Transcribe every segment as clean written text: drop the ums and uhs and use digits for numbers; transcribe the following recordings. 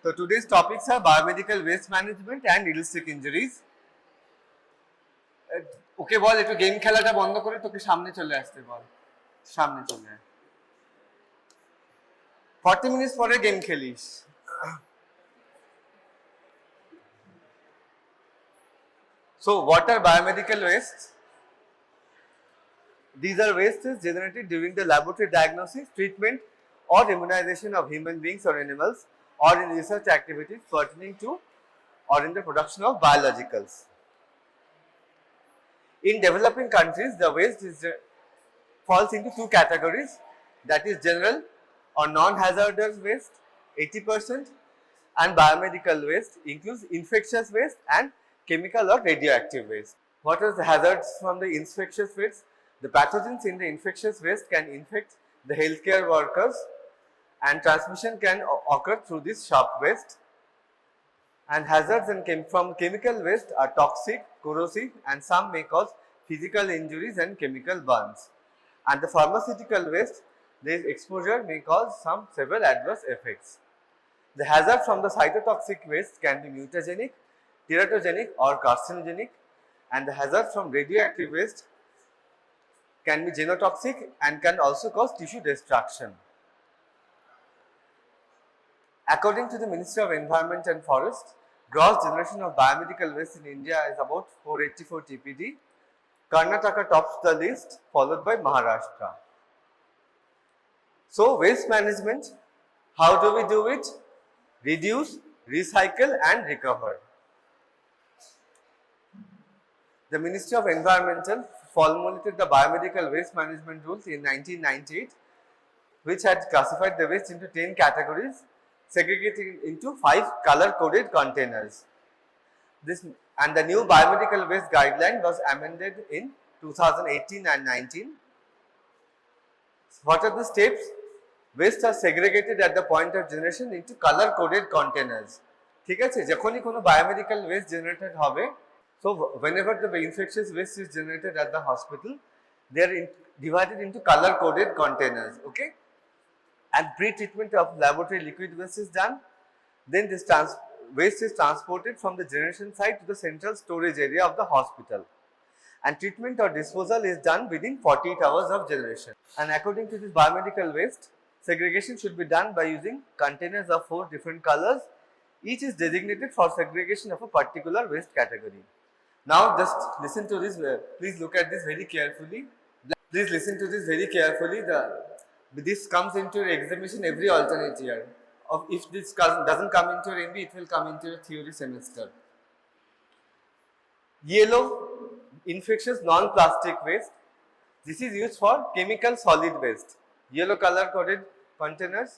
So today's topics are biomedical waste management and needlestick injuries. ওকে বল একটু game খেলাটা বন্ধ করে তোকে সামনে চলে আসতে বল, সামনে চলে আয়। 40 minutes পরে গেম খেলিস। So what are biomedical wastes? These are wastes generated during the laboratory diagnosis, treatment or immunization of human beings or animals, or in research activities pertaining to or in the production of biologicals. In developing countries, the waste falls into two categories, that is general or non-hazardous waste 80%, and biomedical waste includes infectious waste and chemical or radioactive waste. What are the hazards from the infectious waste? The pathogens in the infectious waste can infect the healthcare workers and transmission can occur through this sharp waste. And hazards from chemical waste are toxic, corrosive, and some may cause physical injuries and chemical burns. And the pharmaceutical waste, this exposure may cause several adverse effects. The hazard from the cytotoxic waste can be mutagenic, teratogenic or carcinogenic, and the hazard from radioactive waste can be genotoxic and can also cause tissue destruction. According to the Ministry of Environment and Forest, gross generation of biomedical waste in India is about 484 TPD. Karnataka tops the list, followed by Maharashtra. So waste management, how do we do it? Reduce, recycle and recover. The Ministry of Environmental formulated the Biomedical Waste Management rules in 1998, which had classified the waste into 10 categories, segregating into 5 color-coded containers. And the new biomedical waste guideline was amended in 2018 and 19. What are the steps? Waste are segregated at the point of generation into color-coded containers. ঠিক আছে, যখনই কোনো biomedical waste generated হবে, so whenever the infectious waste is generated at the hospital, they are divided into color-coded containers. Okay. And pre-treatment of laboratory liquid waste is done. Then this waste is transported from the generation site to the central storage area of the hospital. And treatment or disposal is done within 48 hours of generation. And according to this biomedical waste, segregation should be done by using containers of 4 different colors. Each is designated for segregation of a particular waste category. Now just listen to this, please look at this very carefully. Please listen to this very carefully. This comes into your examination every alternate year. If this doesn't come into your MB, it will come into your theory semester. Yellow, infectious non-plastic waste. This is used for chemical solid waste. Yellow color coded containers.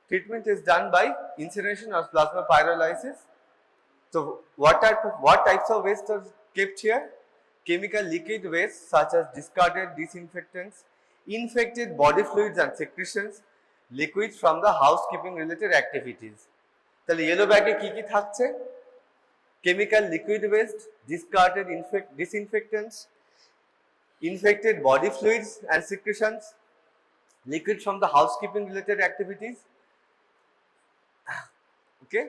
Treatment is done by incineration or plasma pyrolysis. So what types of waste are kept here? Chemical liquid waste such as discarded disinfectants, infected body fluids and secretions, liquids from the housekeeping related activities. তাহলে yellow bag এ কি থাকছে? Chemical liquid waste, discarded disinfectants, infected body fluids and secretions, liquids from the housekeeping related activities. Okay.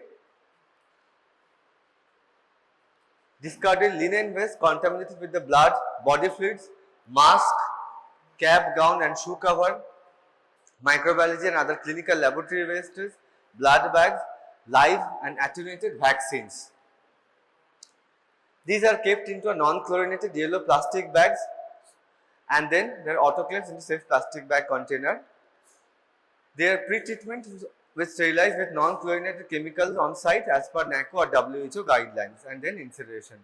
Discarded linen waste contaminated with the blood, body fluids, mask, cap, gown and shoe cover, microbiology and other clinical laboratory wastes, blood bags, live and attenuated vaccines. These are kept into a non-chlorinated yellow plastic bags and then they are autoclaved into safe plastic bag container. Their pre-treatment with sterilized with non-chlorinated chemicals on site as per NACO or WHO guidelines and then incineration.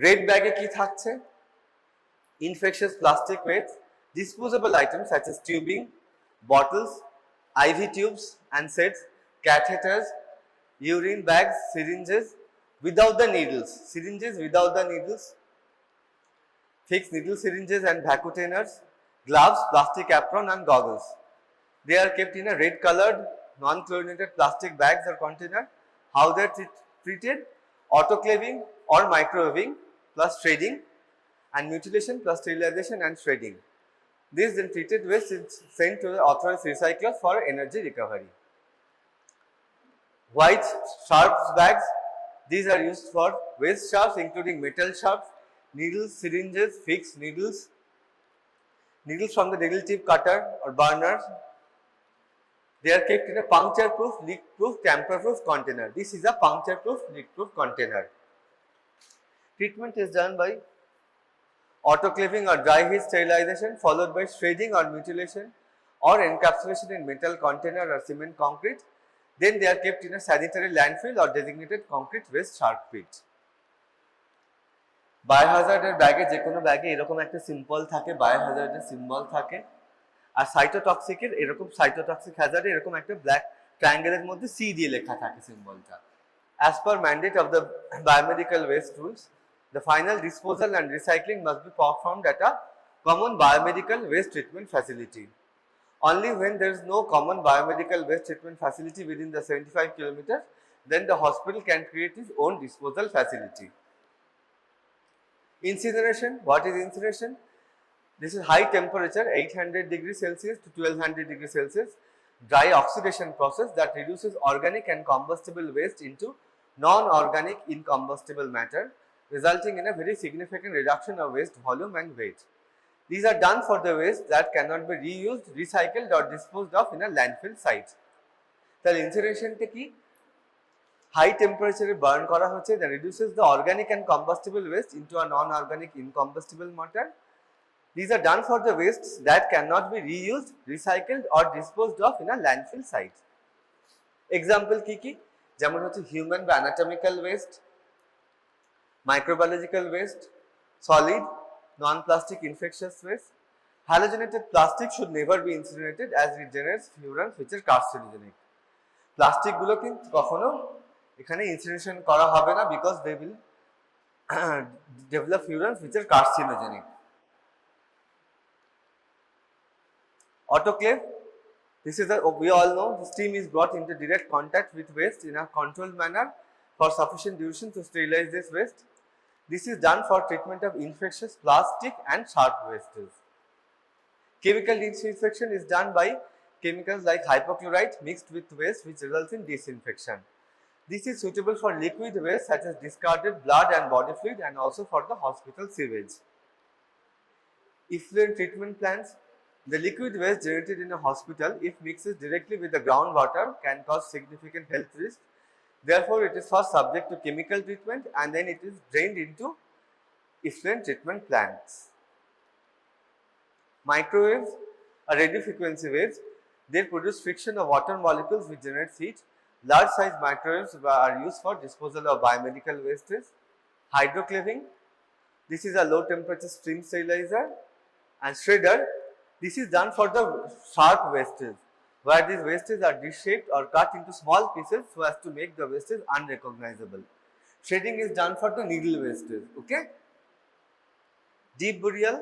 Red bag e ki thakche? Infectious plastic waste, disposable items such as tubing, bottles, IV tubes and sets, catheters, urine bags, syringes without the needles, fixed needle syringes and vacutainers, gloves, plastic apron and goggles. They are kept in a red colored non-chlorinated plastic bags or container. How they are treated? Autoclaving or microwaving plus shredding and mutilation plus sterilization and shredding. This then treated waste is sent to the authorized recyclers for energy recovery. White sharps bags, these are used for waste sharps including metal sharps, needles, syringes, fixed needles, needles from the needle tip cutter or burners. They are kept in a puncture proof, leak proof, tamper proof container. This is a puncture proof, leak proof container. Treatment is done by autoclaving or dry heat sterilization followed by shredding or mutilation or encapsulation in metal container or cement concrete. Then they are kept in a sanitary landfill or designated concrete waste shark pit. বায়োহ্যাজার্ডের ব্যাগে যে কোনো ব্যাগে এরকম একটা symbol থাকে, বায়োহ্যাজার্ডের symbol থাকে। আর সাইটোটক্সিকের এরকম cytotoxic হ্যাজার্ডে এরকম একটা ব্ল্যাক ট্রায়াঙ্গেলের মধ্যে সি দিয়ে লেখা থাকে সিম্বলটা। As per mandate of the biomedical waste rules, the final disposal and recycling must be performed at a common biomedical waste treatment facility. Only when there is no common biomedical waste treatment facility within the 75 kilometers, then the hospital can create its own disposal facility. Incineration. What is incineration? This is high temperature 800 degrees Celsius to 1200 degrees Celsius dry oxidation process that reduces organic and combustible waste into non-organic incombustible matter, resulting in a very significant reduction of waste volume and weight. These are done for the waste that cannot be reused, recycled or disposed of in a landfill site. The incineration কি? High temperature burn করা হচ্ছে that reduces the organic and combustible waste into a non-organic incombustible matter. These are done for the wastes that cannot be reused, recycled or disposed of in a landfill site. Example কি? যেমন হচ্ছে human বা anatomical waste, microbiological waste, solid, non-plastic infectious waste. Halogenated plastic should never be incinerated as it generates furans which are carcinogenic. Plastic গুলো কিন্তু কখনো এখানে incineration করা হবে না because they will develop furans which are carcinogenic. Autoclave. This is we all know the steam is brought into direct contact with waste in a controlled manner for sufficient duration to sterilize this waste. This is done for treatment of infectious plastic and sharp wastes. Chemical disinfection is done by chemicals like hypochlorite mixed with waste which results in disinfection. This is suitable for liquid waste such as discarded blood and body fluid and also for the hospital sewage. Effluent treatment plants. The liquid waste generated in a hospital, if mixes directly with the groundwater, can cause significant health risks. Therefore, it is first subject to chemical treatment and then it is drained into effluent treatment plants. Microwaves are radio frequency waves. They produce friction of water molecules which generates heat. Large size microwaves are used for disposal of biomedical wastes. Hydroclaving. This is a low temperature stream sterilizer. And shredder. This is done for the sharp wastes, where these wastes are dish-shaped or cut into small pieces so as to make the wastes unrecognizable. Shredding is done for the needle wastes. Okay. Deep burial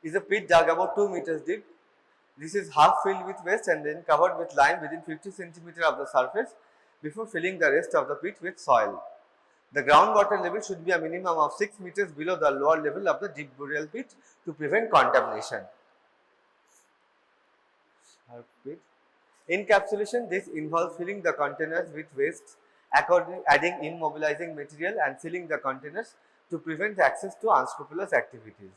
is a pit dug about 2 meters deep. This is half filled with waste and then covered with lime within 50 centimeters of the surface before filling the rest of the pit with soil. The groundwater level should be a minimum of 6 meters below the lower level of the deep burial pit to prevent contamination. Encapsulation. This involves filling the containers with waste, adding immobilizing material and sealing the containers to prevent access to unscrupulous activities.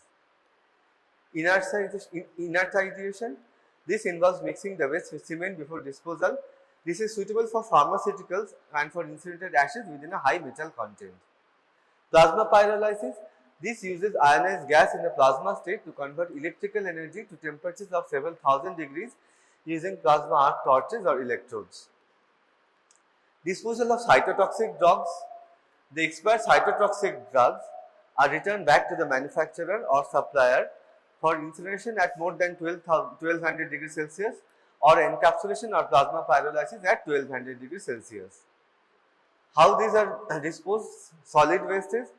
Inertization. This involves mixing the waste with cement before disposal. This is suitable for pharmaceuticals and for incinerated ashes within a high metal content. Plasma pyrolysis. This uses ionized gas in the plasma state to convert electrical energy to temperatures of several thousand degrees using plasma arc torches or electrodes. Disposal of cytotoxic drugs. The expired cytotoxic drugs are returned back to the manufacturer or supplier for incineration at more than 1200 degrees Celsius or encapsulation or plasma pyrolysis at 1200 degrees Celsius. How these are disposed? Solid wastes.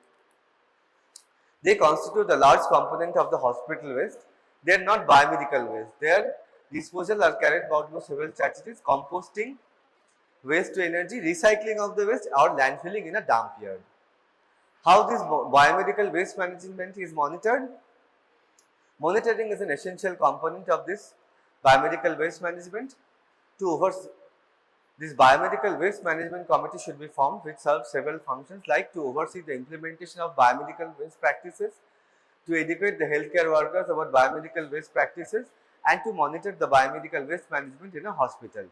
They constitute a large component of the hospital waste. They are not biomedical waste. Their disposal are carried out by several strategies: composting, waste to energy, recycling of the waste or landfilling in a dump yard. How this biomedical waste management is monitored? Monitoring is an essential component of this biomedical waste management. To This Biomedical Waste Management Committee should be formed, which serves several functions like to oversee the implementation of biomedical waste practices, to educate the healthcare workers about biomedical waste practices, and to monitor the biomedical waste management in a hospital.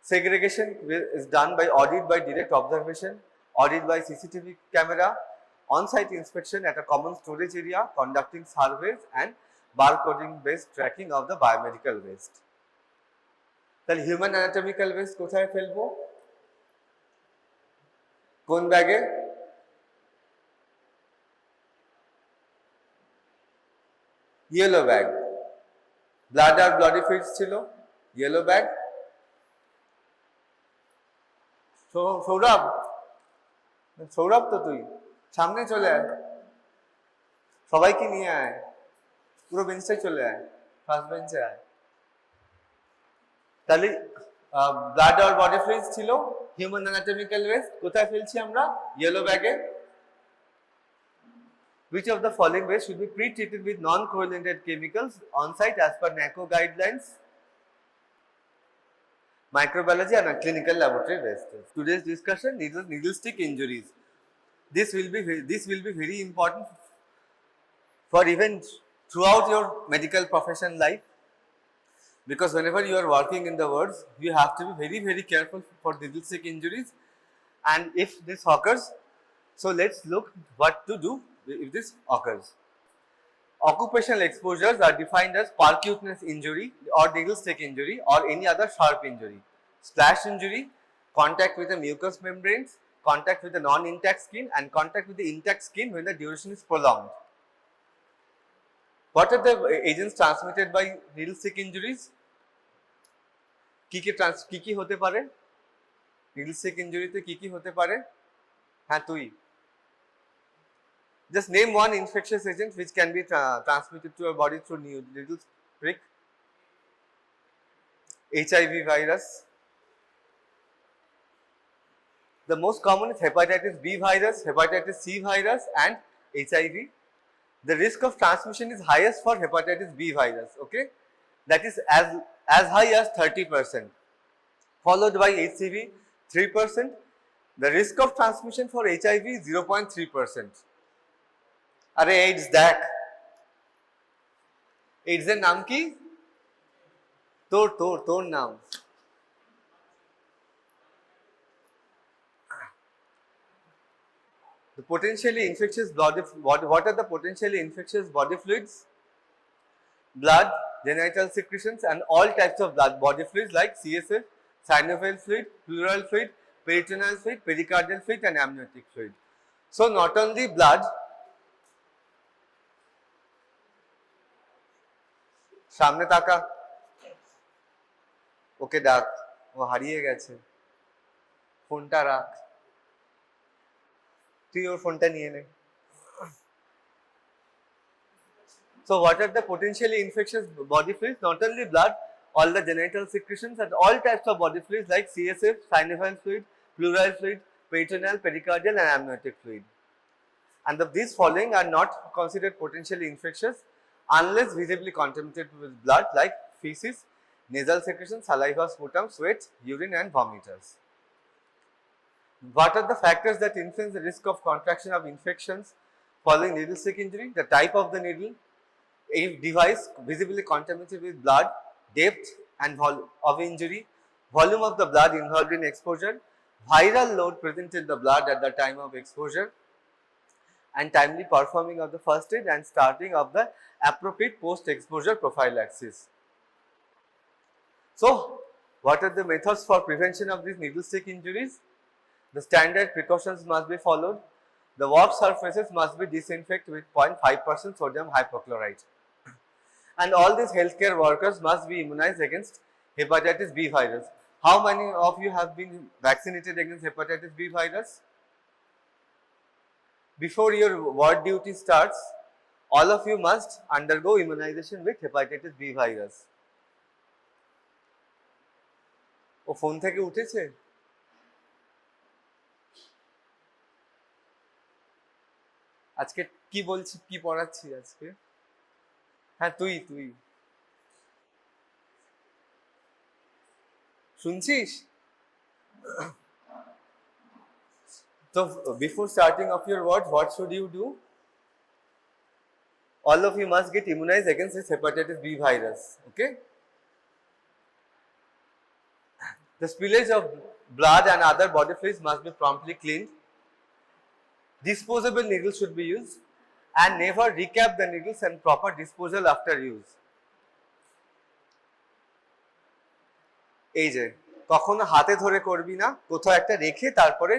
Segregation is done by audit by direct observation, audit by CCTV camera, on-site inspection at a common storage area, conducting surveys and barcoding based tracking of the biomedical waste. তাহলে human anatomical West কোথায় ফেলবো? কোন ব্যাগে? Yellow bag. Blood আর bloody fluids ছিল yellow bag. Sourav, Sourav তো তুই সামনে চলে আয়, সবাইকে নিয়ে আয়, পুরো বেঞ্চটাই চলে আয়, ফার্স্ট বেঞ্চে আয়। তাহলে ব্লাড আর বডি ফ্লুইডস ছিল, হিউম্যান অ্যানাটমিক্যাল ওয়েস্ট কোথায় ফেলছি আমরা? ইয়েলো ব্যাগে। Which of the following waste should be pre-treated with non-correlated chemicals on site as per NACO guidelines? Microbiology and clinical laboratory waste. Today's discussion is needlestick injuries. This will be very important for even throughout your medical profession life, because whenever you are working in the wards, you have to be very careful for needlestick injuries, and if this occurs, so let's look what to do if this occurs. Occupational exposures are defined as percutaneous injury or needlestick injury or any other sharp injury, splash injury, contact with the mucous membranes, contact with the non-intact skin, and contact with the intact skin when the duration is prolonged. What are the agents transmitted by needlestick injuries? কি হতে পারে needlestick injury তে কি হতে পারে? হ্যাঁ তুই just name one infectious agent which can be transmitted to your body through needle prick. HIV virus. The most common is hepatitis B virus, hepatitis C virus, and HIV. The risk of transmission is highest for hepatitis B virus, okay? That is as high as 30%, followed by HCV 3%. The risk of transmission for HIV is 0.3%. আরে AIDS দেখ, AIDS এর নাম কি? তোর নাম the potentially infectious body. What are the potentially infectious body fluids? Blood, genital secretions, and all types of blood body fluids like CSF, synovial fluid, pleural fluid, peritoneal fluid, pericardial fluid, and amniotic fluid. So not only blood, সামনে তাকা, ওকে ডাক, ও হারিয়ে গেছে, ফোনটা রাখ, তুই ওর ফোনটা নিয়ে নে। So what are the potentially infectious body fluids? Not only blood, all the genital secretions and all types of body fluids like CSF, synovial fluid, pleural fluid, peritoneal, pericardial, and amniotic fluid. And these following are not considered potentially infectious unless visibly contaminated with blood like feces, nasal secretion, saliva, sputum, sweat, urine, and vomiters. What are the factors that influence the risk of contraction of infections following needlestick injury? The type of the needle, a device visibly contaminated with blood, depth and of injury, volume of the blood involved in exposure, viral load present in the blood at the time of exposure, and timely performing of the first aid and starting of the appropriate post-exposure prophylaxis. So, what are the methods for prevention of these needlestick injuries? The standard precautions must be followed. The work surfaces must be disinfected with 0.5% sodium hypochlorite. And all these healthcare workers must be immunized against hepatitis B virus. How many of you have been vaccinated against hepatitis B virus? Before your ward duty starts, all of you must undergo immunization with hepatitis B virus. ও phone থেকে উঠেছে? আজকে কি বলছি, কি পড়াচ্ছি আজকে? হ্যাঁ তুই শুনছিস? So before starting off your words, what should you do? All of you must get immunized against this hepatitis B virus. Okay? The spillage of blood and other body fluids must be promptly cleaned. Disposable needles should be used and never recap the needles and proper disposal after use. এই যে কখনো হাতে ধরে করবি না, কোথাও একটা রেখে তারপরে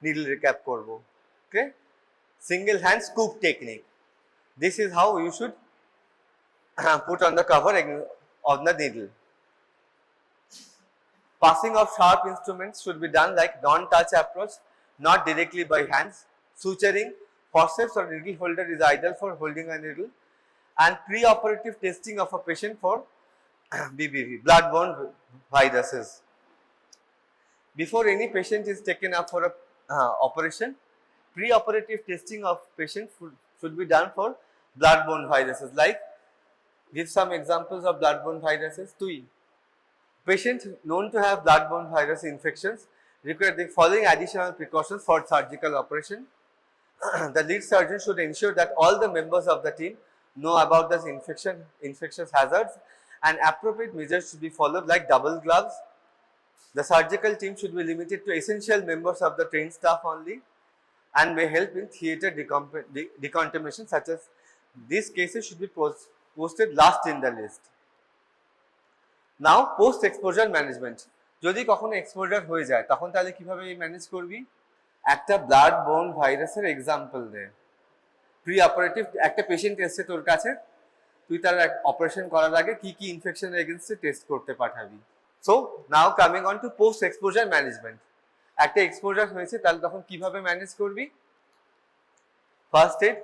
নিডল রিক্যাপ করব। Okay, single hand scoop technique. This is how you should put on the cover of the needle. Passing of sharp instruments should be done like non-touch approach, not directly by hands. Suturing, forceps or needle holder is ideal for holding a needle. And pre-operative testing of a patient for BBV, blood-borne viruses. Before any patient is taken up for a operation, pre-operative testing of patient should be done for blood-borne viruses. Like, give some examples of blood-borne viruses. Patient known to have blood-borne virus infections require the following additional precautions for surgical operation. The lead surgeon should ensure that all the members of the team know about this infectious hazards, and appropriate measures should be followed like double gloves. The surgical team should be limited to essential members of the trained staff only and may help in theatre decontamination, such as these cases should be posted last in the list. Now post exposure management. যদি কখনো exposure হয়ে যায় তখন তাহলে কিভাবে manage করবি? একটা blood born ভাইরাসের এক্সাম্পল দে। প্রি অপারেটিভ একটা পেশেন্ট এসছে তোর কাছে, তুই তার অপারেশন করার আগে কি কি ইনফেকশনের এগেইনস্টে টেস্ট করতে পাঠাবি। So now coming on to post exposure management. একটা এক্সপোজার হয়েছে তাহলে তখন কিভাবে ম্যানেজ করবি? First aid,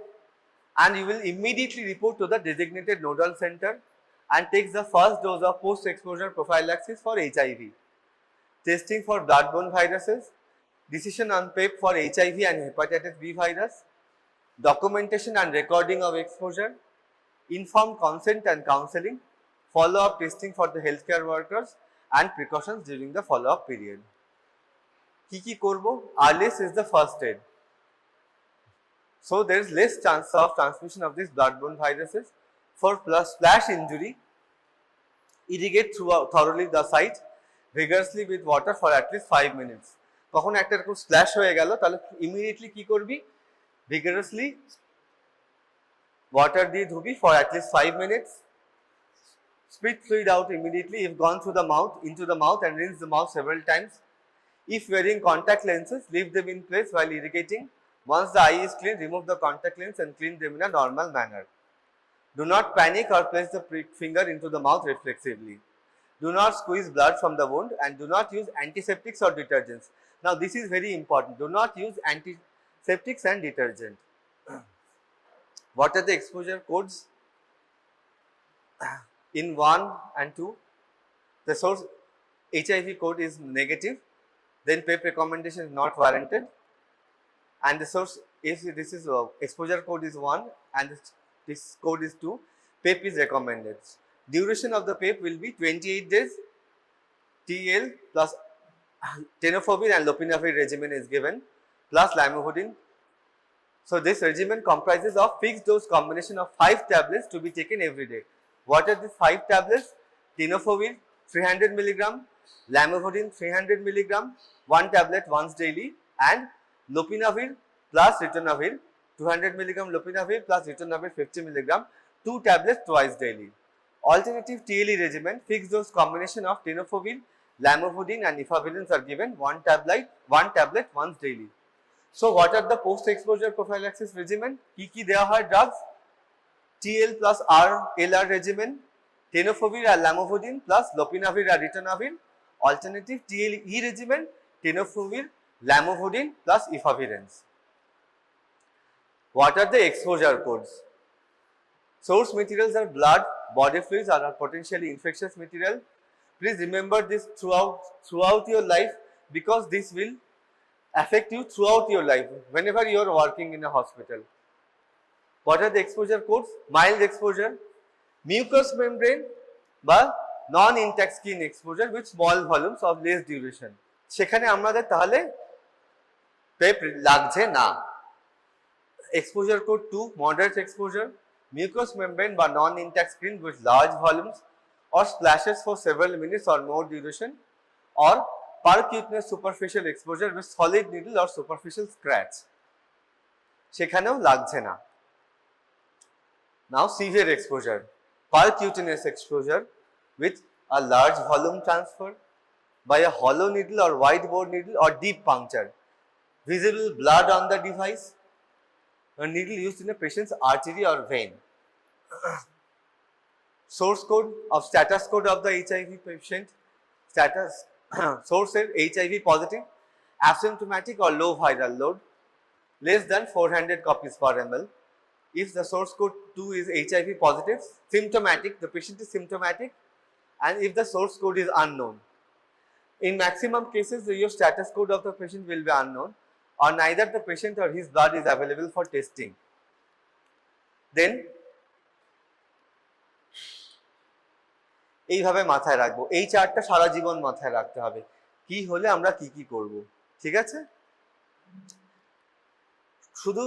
and you will immediately report to the designated nodal center and takes the first dose of post-exposure prophylaxis for HIV. Testing for blood-borne viruses, decision on PEP for HIV and hepatitis B virus, documentation and recording of exposure, informed consent and counseling, follow-up testing for the healthcare workers, and precautions during the follow-up period. Ki korbo? Earliest is the first aid. So there is less chance of transmission of these blood-borne viruses. For splash injury, irrigate thoroughly the site vigorously with water for at least 5 minutes. কখন একটা এরকম splash হয়ে গেল তাহলে immediately কি করবি? vigorously water দিয়ে ধুবি for at least 5 minutes. Spit fluid out immediately if gone through the mouth into the mouth and rinse the mouth several times. If wearing contact lenses, leave them in place while irrigating. Once the eye is clean, remove the contact lens and clean them in a normal manner. Do not panic or place the finger into the mouth reflexively. Do not squeeze blood from the wound and do not use antiseptics or detergents. Now this is very important. Do not use antiseptics and detergent. What are the exposure codes? In 1 and 2, the source HIV code is negative, then PEP recommendation is not warranted. And the source, if this is exposure code is 1 and this code is 2, PEP is recommended. Duration of the PEP will be 28 days. TL plus tenofovir and lopinavir regimen is given plus lamivudine. So this regimen comprises of fixed dose combination of 5 tablets to be taken every day. What are these 5 tablets? Tenofovir 300 mg, lamivudine 300 mg, 1 tablet once daily, and lopinavir plus ritonavir 200 mg lopinavir plus ritonavir 50 mg, 2 tablets twice daily. Alternative TLE regimen, fixed dose combination of tenofovir, lamivudine and efavirenz are given 1 tablet once daily. So what are the post exposure prophylaxis regimen? Ki deya hoy drugs? TL+LR regimen, tenofovir and lamivudine plus lopinavir and ritonavir. Alternative TLE regimen, tenofovir, lamivudine plus efavirenz. What are the exposure codes? Source materials are blood, body fluids are potentially infectious material. Please remember this throughout your life, because this will affect you throughout your life whenever you are working in a hospital. What are the exposure codes? Mild exposure, mucous membrane বা non-intact skin exposure with small volumes of less duration. সেখানে আমাদের তাহলে PEP লাগছে না। Exposure code 2, moderate exposure, mucous membrane বা non-intact skin with large volumes or splashes for several minutes or more duration, or percutaneous superficial exposure with solid needle or superficial scratch. সেখানেও লাগছে না। Now severe exposure, percutaneous exposure with a large volume transfer by a hollow needle or wide bore needle or deep puncture, visible blood on the device, a needle used in a patient's artery or vein. Source code of status code of the HIV patient, status source is HIV positive, asymptomatic or low viral load, less than 400 copies per ml. If the source code 2 is HIV positive, symptomatic, the patient is symptomatic, and if the source code is unknown. In maximum cases, your status code of the patient will be unknown, or neither the patient or his blood is available for testing. Then, এইভাবে মাথায় রাখবো, এই চারটা সারা জীবন মাথায় রাখতে হবে, কি হলে আমরা কি কি করব, ঠিক আছে? শুধু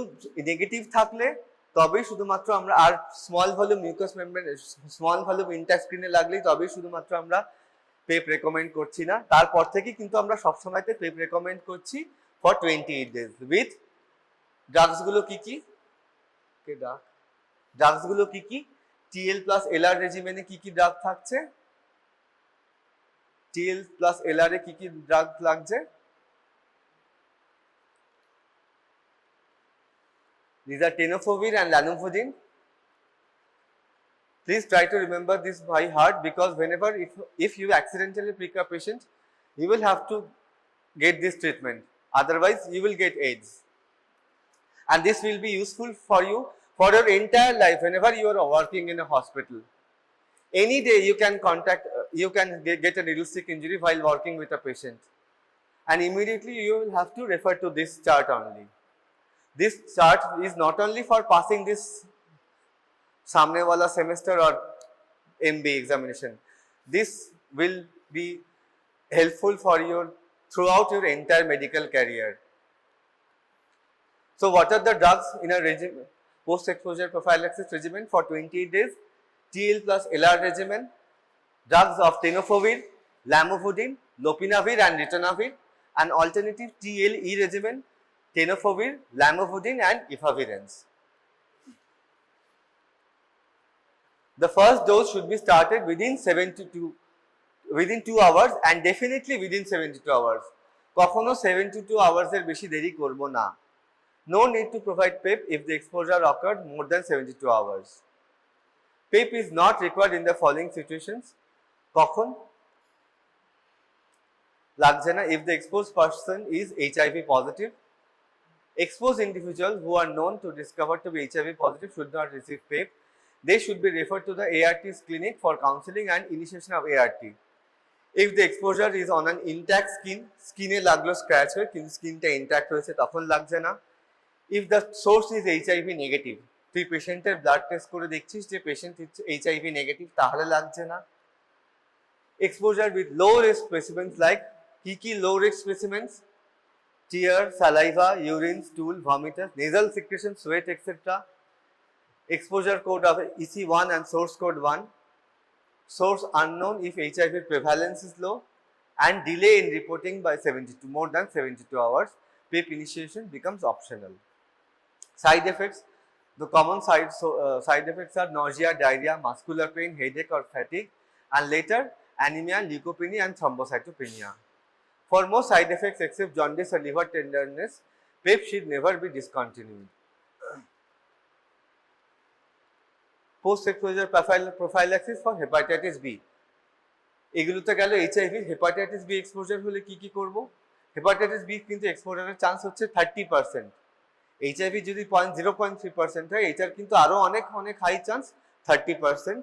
নেগেটিভ থাকলে তবেই শুধুমাত্র আমরা, আর small volume mucous membrane, small volume intact স্ক্রিনে লাগলেই তবেই শুধুমাত্র আমরা PEP রেকমেন্ড করছি না, তারপর থেকে কিন্তু আমরা সবসময়তে PEP রেকমেন্ড করছি ফর 28 days উইথ ড্রাগসগুলো কি কি, ড্রাগসগুলো কি কি, TL+LR রেজিমেনে কি কি ড্রাগ থাকছে, TL+LR এ কি কি ড্রাগ লাগছে, these are tenofovir and lanifudine. Please try to remember this by heart, because whenever if you accidentally prick a patient, you will have to get this treatment, otherwise you will get AIDS, and this will be useful for you for your entire life whenever you are working in a hospital. Any day you can get a needlestick injury while working with a patient, and immediately you will have to refer to this chart only. This chart is not only for passing this सामने वाला semester or MBA examination. This will be helpful for you throughout your entire medical career. So what are the drugs in a post-exposure prophylaxis regimen for 28 days? TL+LR regimen, drugs of tenofovir, lamivudine, lopinavir and ritonavir, and alternative TLE regimen, tenofovir, lamivudine and efavirenz. The first dose should be started within 2 hours and definitely within 72 hours. কখনো 72 hours এর বেশি দেরি করব না। No need to provide PEP if the exposure occurred more than 72 hours. PEP is not required in the following situations. কখন লাগছে না? If the exposed person is HIV positive. Exposed individuals who are known to discover to be HIV positive should not receive PEP. They should be referred to the ART's clinic for counseling and initiation of ART. If the exposure is on an intact skin, skin এ লাগলো scratch হয়ে কিন্তু স্কিনটা intact রয়েছে, তখন লাগছে না। If the source is HIV negative, তুই পেশেন্টের ব্লাড টেস্ট করে দেখছিস যে পেশেন্ট HIV নেগেটিভ, তাহলে লাগছে না। Exposure with low risk specimens like কি low risk specimens? Tear, saliva, urine, stool, vomitus, nasal secretion, sweat, etc. Exposure code of EC1 and source code 1. Source unknown if HIV prevalence is low, and delay in reporting by more than 72 hours. PEP initiation becomes optional. Side effects. The common side effects are nausea, diarrhea, muscular pain, headache or fatigue, and later anemia, leukopenia and thrombocytopenia. For most side effects except jaundice or liver tenderness, PEP should never be discontinued. Post-exposure prophylaxis for hepatitis B. এগুলোতে গেল HIV, hepatitis B exposure হলে কি করব? hepatitis B কিন্তু exposure chance হচ্ছে 30%. HIV যদি 0.3% হয়, এটার কিন্তু আরো অনেক high chance 30%.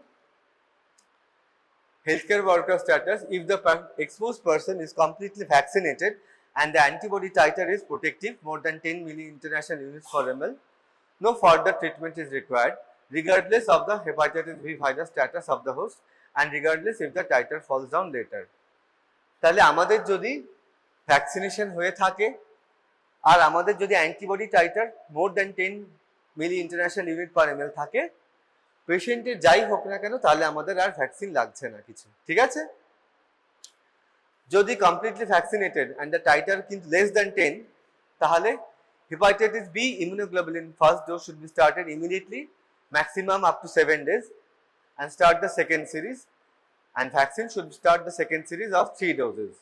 Healthcare worker status. If the exposed person is completely vaccinated and the antibody titer is protective, more than 10 milli-international units per ml, no further treatment is required, regardless of the hepatitis B virus status of the host, and regardless if the titer falls down later. তাহলে আমাদের যদি vaccination হয়ে থাকে আর আমাদের যদি antibody titre more than 10 মিলি international unit per ML থাকে, পেশেন্টের যাই হোক না কেন তাহলে আমাদের আর ভ্যাকসিন লাগছে না কিছু, ঠিক আছে? যদি completely vaccinated and the titre কিন্তু লেস দ্যান 10, তাহলে hepatitis B immunoglobulin first dose should be started immediately, maximum up to 7 days, and start the second series, and vaccine should start the second series of 3 doses.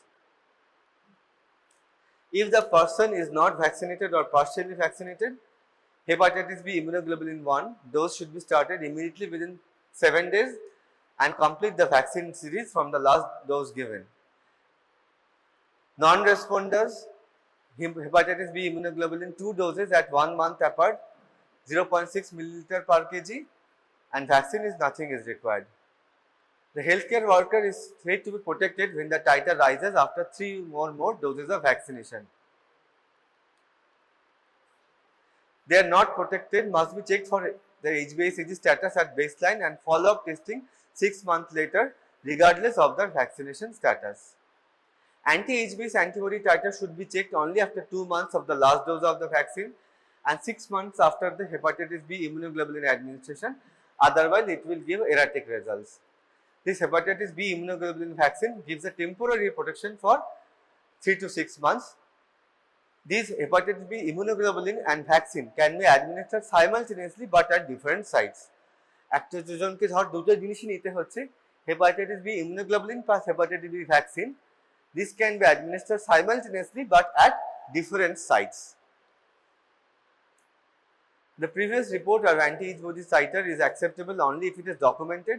If the person is not vaccinated or partially vaccinated, hepatitis B immunoglobulin 1 dose should be started immediately within 7 days and complete the vaccine series from the last dose given. Non-responders, hepatitis B immunoglobulin 2 doses at 1 month apart, 0.6 milliliter per kg, and vaccine is nothing is required. The healthcare worker is said to be protected when the titer rises after 3 or more doses of vaccination. They are not protected, must be checked for the HbA1c status at baseline and follow-up testing 6 months later regardless of their vaccination status. Anti-HBs antibody titer should be checked only after 2 months of the last dose of the vaccine and 6 months after the hepatitis B immunoglobulin administration, otherwise it will give erratic results. This hepatitis B immunoglobulin vaccine gives a temporary protection for 3 to 6 months. These hepatitis B immunoglobulin and vaccine can be administered simultaneously but at different sites. একটা জনকে ধর দুটো জিনিসই নিতে হচ্ছে, hepatitis B immunoglobulin plus hepatitis B vaccine. This can be administered simultaneously but at different sites. The previous report of anti-HBs titer is acceptable only if it is documented.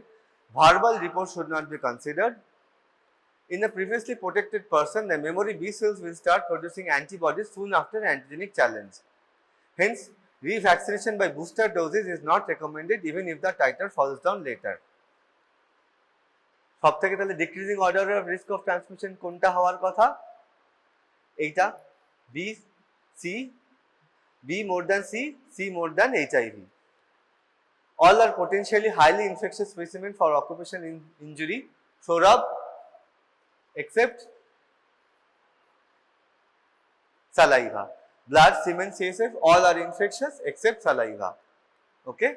Verbal report should not be considered. In a previously protected person, the memory B cells will start producing antibodies soon after antigenic challenge. Hence, revaccination by booster doses is not recommended even if the titer falls down later. সবথেকে তাহলে decreasing order of risk of transmission কোনটা হওয়ার কথা? এইটা B C, B more than C, C more than HIV. All are potentially highly infectious specimen for occupational injury, SORAB, except saliva. Blood, semen, CSF, all are infectious except saliva. Okay.